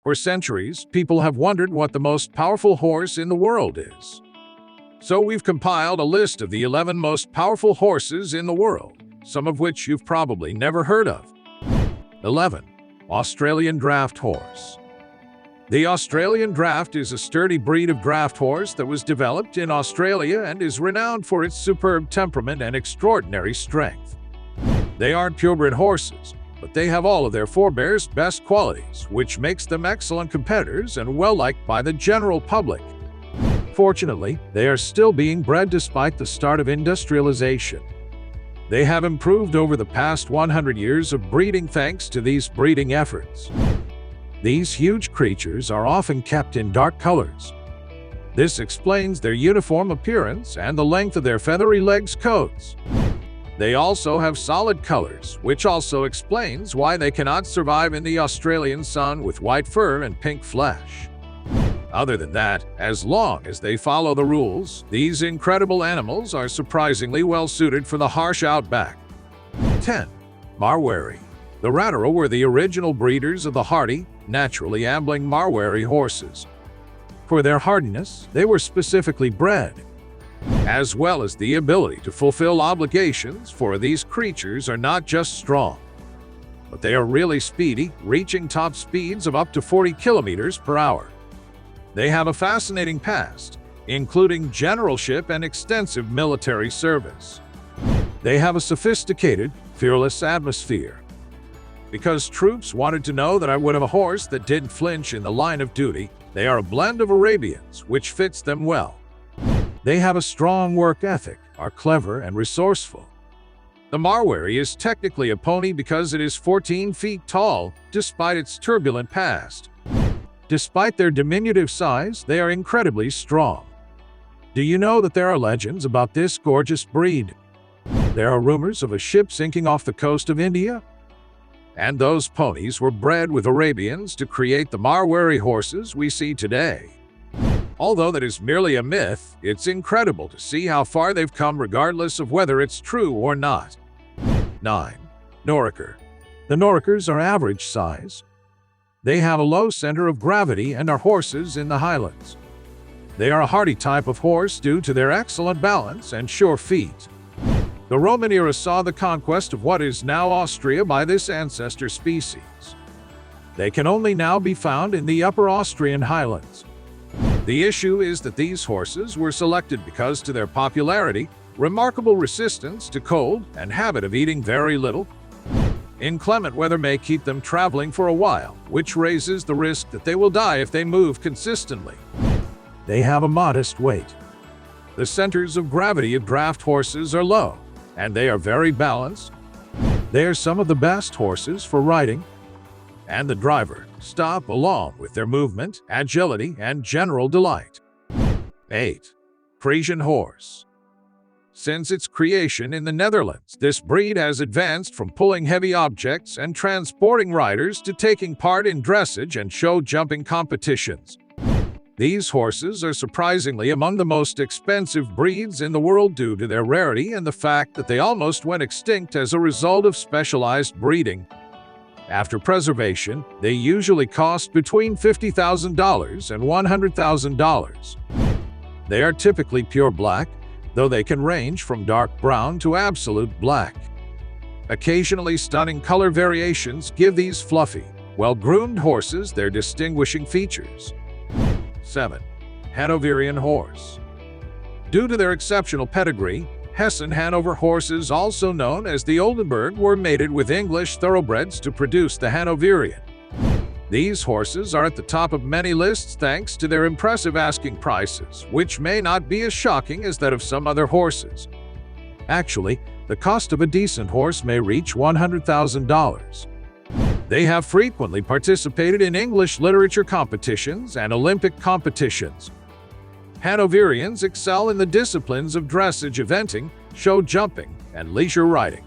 For centuries, people have wondered what the most powerful horse in the world is. So we've compiled a list of the 11 most powerful horses in the world, some of which you've probably never heard of. 11. Australian Draught Horse. The Australian Draught is a sturdy breed of draft horse that was developed in Australia and is renowned for its superb temperament and extraordinary strength. They aren't purebred horses, but they have all of their forebears' best qualities, which makes them excellent competitors and well-liked by the general public. Fortunately, they are still being bred despite the start of industrialization. They have improved over the past 100 years of breeding thanks to these breeding efforts. These huge creatures are often kept in dark colors. This explains their uniform appearance and the length of their feathery legs' coats. They also have solid colors, which also explains why they cannot survive in the Australian sun with white fur and pink flesh. Other than that, as long as they follow the rules, these incredible animals are surprisingly well suited for the harsh outback. 10. Marwari. The Rataro were the original breeders of the hardy, naturally ambling Marwari horses. For their hardiness, they were specifically bred, as well as the ability to fulfill obligations, for these creatures are not just strong, but they are really speedy, reaching top speeds of up to 40 kilometers per hour. They have a fascinating past, including generalship and extensive military service. They have a sophisticated, fearless atmosphere. Because troops wanted to know that I would have a horse that didn't flinch in the line of duty, they are a blend of Arabians, which fits them well. They have a strong work ethic, are clever and resourceful. The Marwari is technically a pony because it is 14 feet tall, despite its turbulent past. Despite their diminutive size, they are incredibly strong. Do you know that there are legends about this gorgeous breed? There are rumors of a ship sinking off the coast of India, and those ponies were bred with Arabians to create the Marwari horses we see today. Although that is merely a myth, it's incredible to see how far they've come regardless of whether it's true or not. 9. Norikar. The Norikars are average size. They have a low center of gravity and are horses in the highlands. They are a hardy type of horse due to their excellent balance and sure feet. The Roman era saw the conquest of what is now Austria by this ancestor species. They can only now be found in the upper Austrian highlands. The issue is that these horses were selected because to their popularity, remarkable resistance to cold, and habit of eating very little. Inclement weather may keep them traveling for a while, which raises the risk that they will die if they move consistently. They have a modest weight. The centers of gravity of draft horses are low, and they are very balanced. They are some of the best horses for riding, and the driver stop along with their movement, agility, and general delight. 8. Friesian Horse. Since its creation in the Netherlands, this breed has advanced from pulling heavy objects and transporting riders to taking part in dressage and show jumping competitions. These horses are surprisingly among the most expensive breeds in the world due to their rarity and the fact that they almost went extinct as a result of specialized breeding. After preservation, they usually cost between $50,000 and $100,000. They are typically pure black, though they can range from dark brown to absolute black. Occasionally stunning color variations give these fluffy, well-groomed horses their distinguishing features. 7. Hanoverian Horse. Due to their exceptional pedigree, Hessen Hanover horses, also known as the Oldenburg, were mated with English thoroughbreds to produce the Hanoverian. These horses are at the top of many lists thanks to their impressive asking prices, which may not be as shocking as that of some other horses. Actually, the cost of a decent horse may reach $100,000. They have frequently participated in English literature competitions and Olympic competitions. Hanoverians excel in the disciplines of dressage eventing, show jumping, and leisure riding.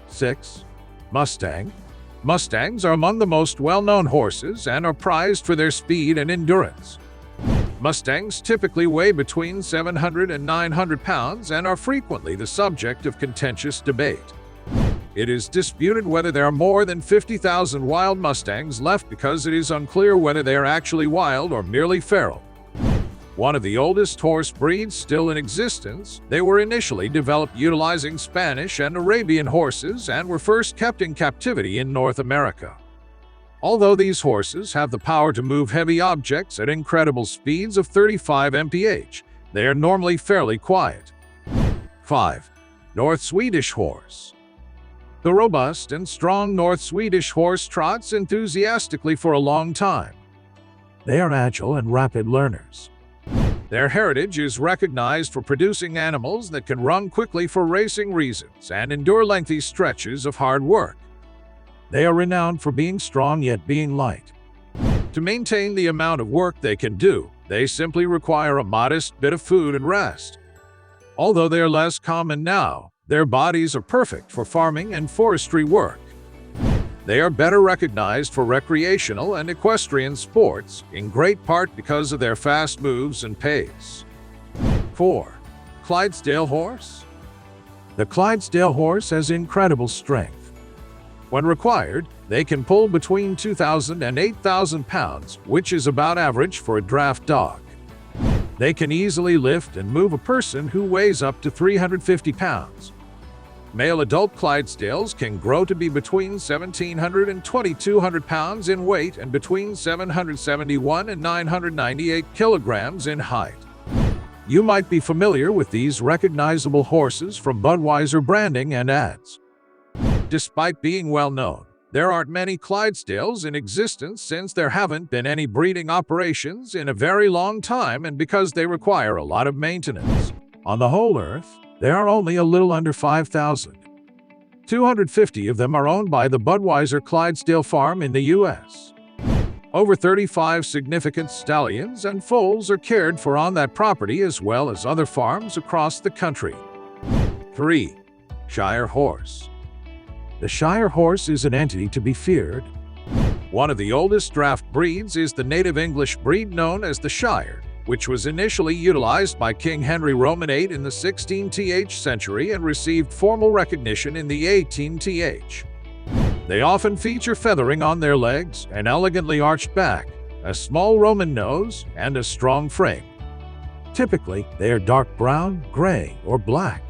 6. Mustang. Mustangs are among the most well-known horses and are prized for their speed and endurance. Mustangs typically weigh between 700 and 900 pounds and are frequently the subject of contentious debate. It is disputed whether there are more than 50,000 wild Mustangs left because it is unclear whether they are actually wild or merely feral. One of the oldest horse breeds still in existence, they were initially developed utilizing Spanish and Arabian horses and were first kept in captivity in North America. Although these horses have the power to move heavy objects at incredible speeds of 35 mph, they are normally fairly quiet. 5. North Swedish Horse. The robust and strong North Swedish horse trots enthusiastically for a long time. They are agile and rapid learners. Their heritage is recognized for producing animals that can run quickly for racing reasons and endure lengthy stretches of hard work. They are renowned for being strong yet being light. To maintain the amount of work they can do, they simply require a modest bit of food and rest. Although they are less common now, their bodies are perfect for farming and forestry work. They are better recognized for recreational and equestrian sports, in great part because of their fast moves and pace. 4. Clydesdale Horse. The Clydesdale horse has incredible strength. When required, they can pull between 2,000 and 8,000 pounds, which is about average for a draft dog. They can easily lift and move a person who weighs up to 350 pounds. Male adult Clydesdales can grow to be between 1,700 and 2,200 pounds in weight and between 771 and 998 kilograms in height. You might be familiar with these recognizable horses from Budweiser branding and ads. Despite being well known, there aren't many Clydesdales in existence since there haven't been any breeding operations in a very long time and because they require a lot of maintenance. On the whole earth, there are only a little under 5,000. 250 of them are owned by the Budweiser Clydesdale farm in the U.S. Over 35 significant stallions and foals are cared for on that property as well as other farms across the country. 3. Shire Horse. The Shire Horse is an entity to be feared. One of the oldest draft breeds is the native English breed known as the Shire, which was initially utilized by King Henry VIII in the 16th century and received formal recognition in the 18th. They often feature feathering on their legs, an elegantly arched back, a small Roman nose, and a strong frame. Typically, they are dark brown, gray, or black.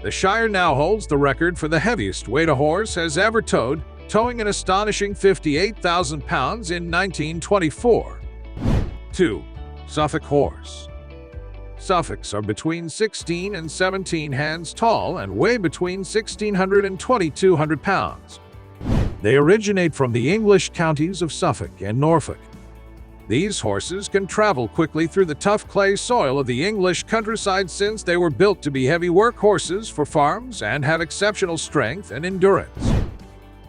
The Shire now holds the record for the heaviest weight a horse has ever towed, towing an astonishing 58,000 pounds in 1924. 2. Suffolk Horse. Suffolks are between 16 and 17 hands tall and weigh between 1,600 and 2,200 pounds. They originate from the English counties of Suffolk and Norfolk. These horses can travel quickly through the tough clay soil of the English countryside since they were built to be heavy work horses for farms and have exceptional strength and endurance.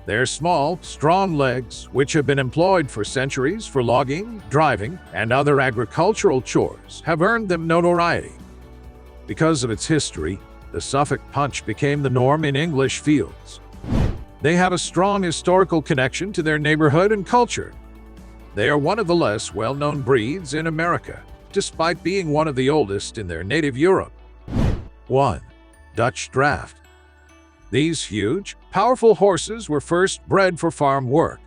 Their small, strong legs, which have been employed for centuries for logging, driving, and other agricultural chores, have earned them notoriety. Because of its history, the Suffolk Punch became the norm in English fields. They have a strong historical connection to their neighborhood and culture. They are one of the less well-known breeds in America, despite being one of the oldest in their native Europe. 1. Dutch Draught. These huge, powerful horses were first bred for farm work,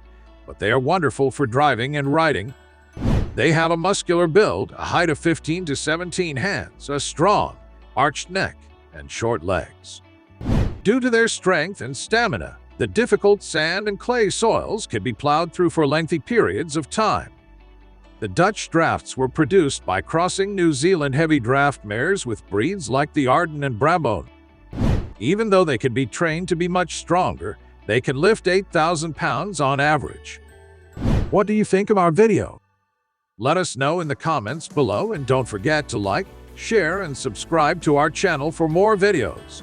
but they are wonderful for driving and riding. They have a muscular build, a height of 15 to 17 hands, a strong, arched neck, and short legs. Due to their strength and stamina, the difficult sand and clay soils can be plowed through for lengthy periods of time. The Dutch Draughts were produced by crossing New Zealand heavy draft mares with breeds like the Arden and Brabant. Even though they can be trained to be much stronger, they can lift 8,000 pounds on average. What do you think of our video? Let us know in the comments below and don't forget to like, share, and subscribe to our channel for more videos.